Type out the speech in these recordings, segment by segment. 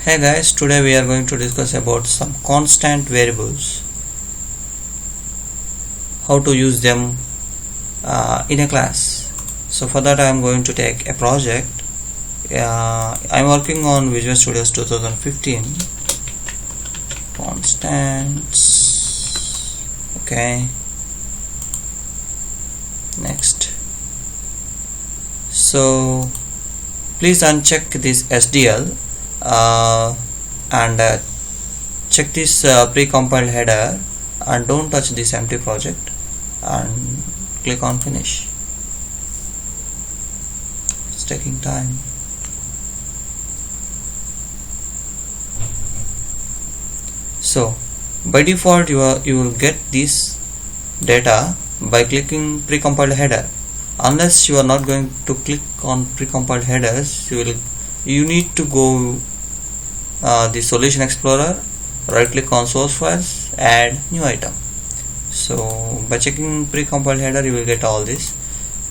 Hey guys, today we are going to discuss about some constant variables, how to use them in a class. So for that I am going to take a project. I am working on Visual Studio 2015 constants. Okay, next. So please uncheck this SDL and check this pre-compiled header and don't touch this empty project and click on finish. It's taking time. So by default you will get this data by clicking pre-compiled header. Unless you are not going to click on pre-compiled headers, you need to go the Solution Explorer, right click on source files, add new item. So by checking pre-compiled header you will get all this.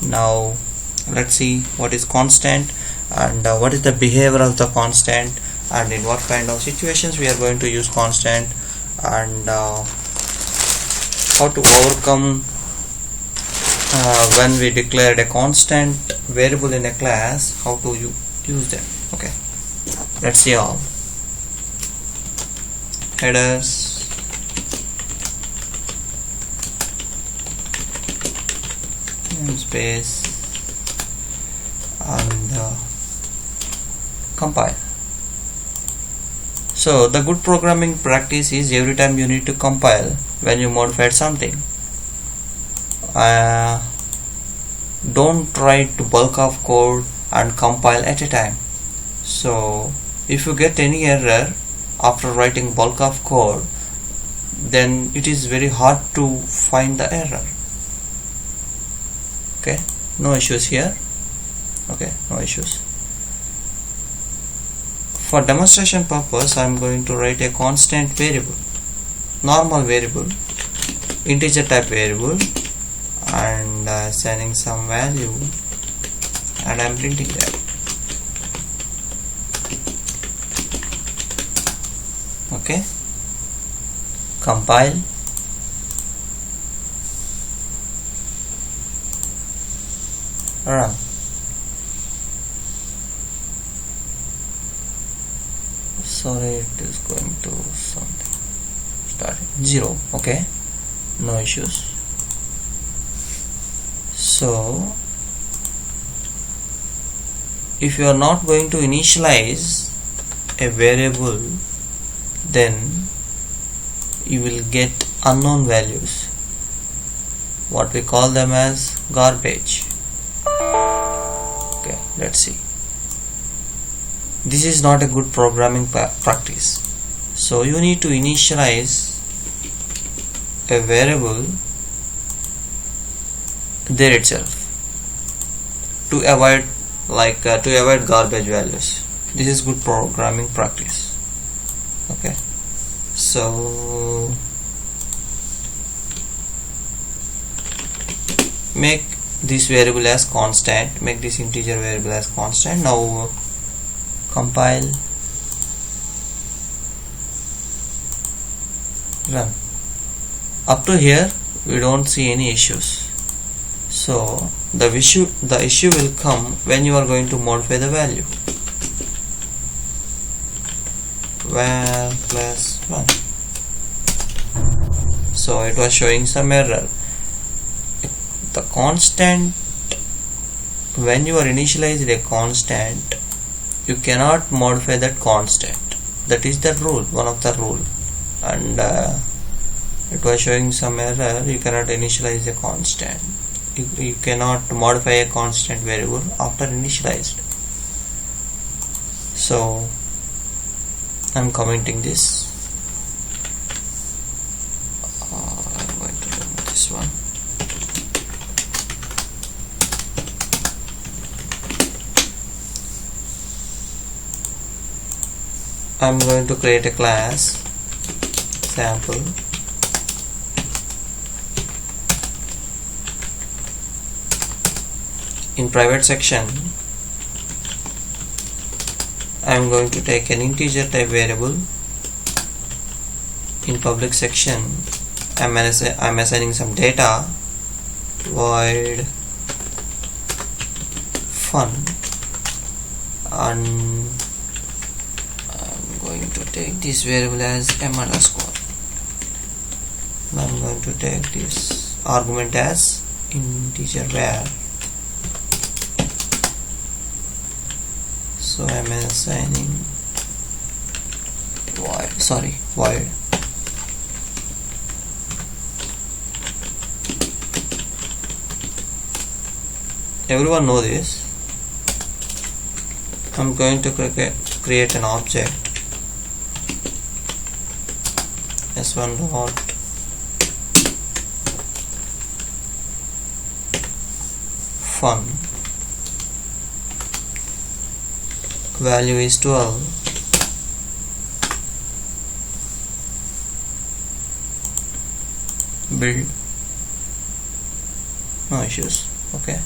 Now let's see what is constant and what is the behavior of the constant and in what kind of situations we are going to use constant and how to overcome when we declared a constant variable in a class, how to use them. Okay, let's see all. Headers, namespace, and compile. So the good programming practice is every time you need to compile when you modified something. Don't try to bulk of code and compile at a time. So if you get any error after writing bulk of code, then it is very hard to find the error. Okay, no issues here. Okay, no issues. For demonstration purpose I am going to write a constant variable, normal variable, integer type variable, and assigning some value, and I am printing that. Okay, compile, run. Sorry, it is going to something start 0. Okay, no issues. So if you are not going to initialize a variable, then you will get unknown values, what we call them as garbage. Okay, let's see. This is not a good programming practice. So you need to initialize a variable there itself to avoid garbage values. This is good programming practice. Okay, so make this variable as constant, make this integer variable as constant. Now compile, run. Up to here we don't see any issues. So the issue will come when you are going to modify the value. Var plus 1. So it was showing some error. The constant, when you are initialized a constant, you cannot modify that constant. That is the rule, one of the rule, and it was showing some error. You cannot initialize a constant. You cannot modify a constant variable after initialized. So I'm commenting this. I'm going to remove this one. I'm going to create a class sample. In private section I am going to take an integer type variable. In public section I am assigning some data, void fun, and I'm going to take this variable as m underscore. Now I'm going to take this argument as integer var. So I'm assigning void everyone know this. I'm going to create an object s1 dot fun, value is 12, build, no issues. Okay,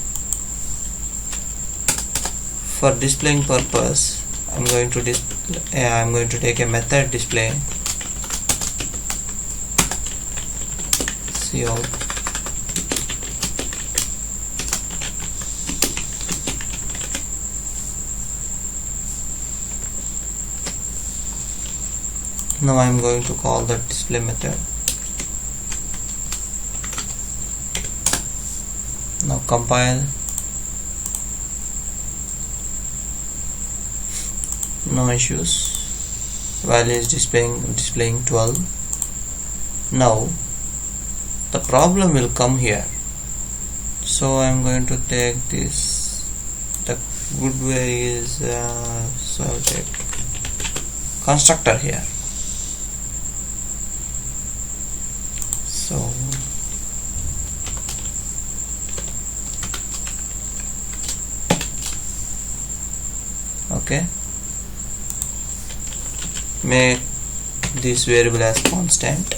for displaying purpose I'm going to take a method display cout now I'm going to call the display method. Now compile, no issues, value is displaying 12. Now the problem will come here, so I'm going to take this. The good way is so I'll take constructor here. So okay, make this variable as constant.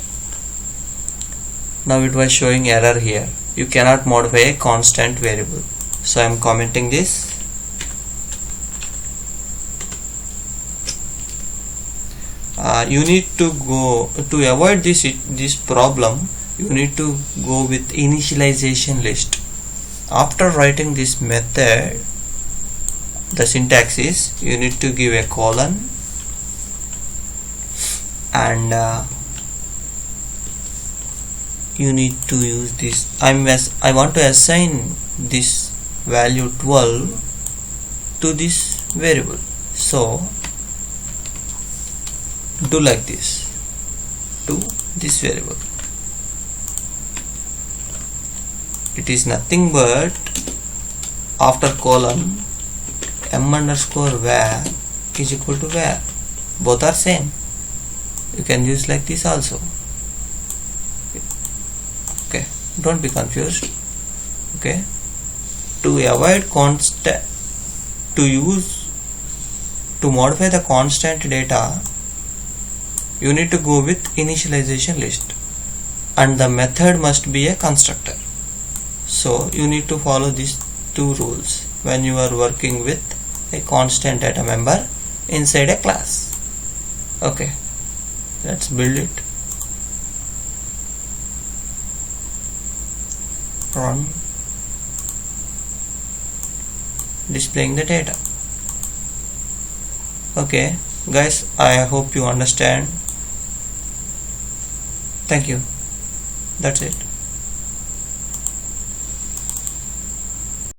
Now it was showing error here, you cannot modify a constant variable, so I am commenting this. You need to go to avoid this problem. You need to go with initialization list. After writing this method, the syntax is you need to give a colon and you need to use this. I want to assign this value 12 to this variable, so do like this to this variable. It is nothing but after colon m underscore var is equal to var, both are same. You can use like this also. Okay, don't be confused. Okay, to avoid constant, to modify the constant data, you need to go with initialization list, and the method must be a constructor. So you need to follow these two rules when you are working with a constant data member inside a class. Okay, let's build it. Run, displaying the data. Okay guys, I hope you understand. Thank you. That's it.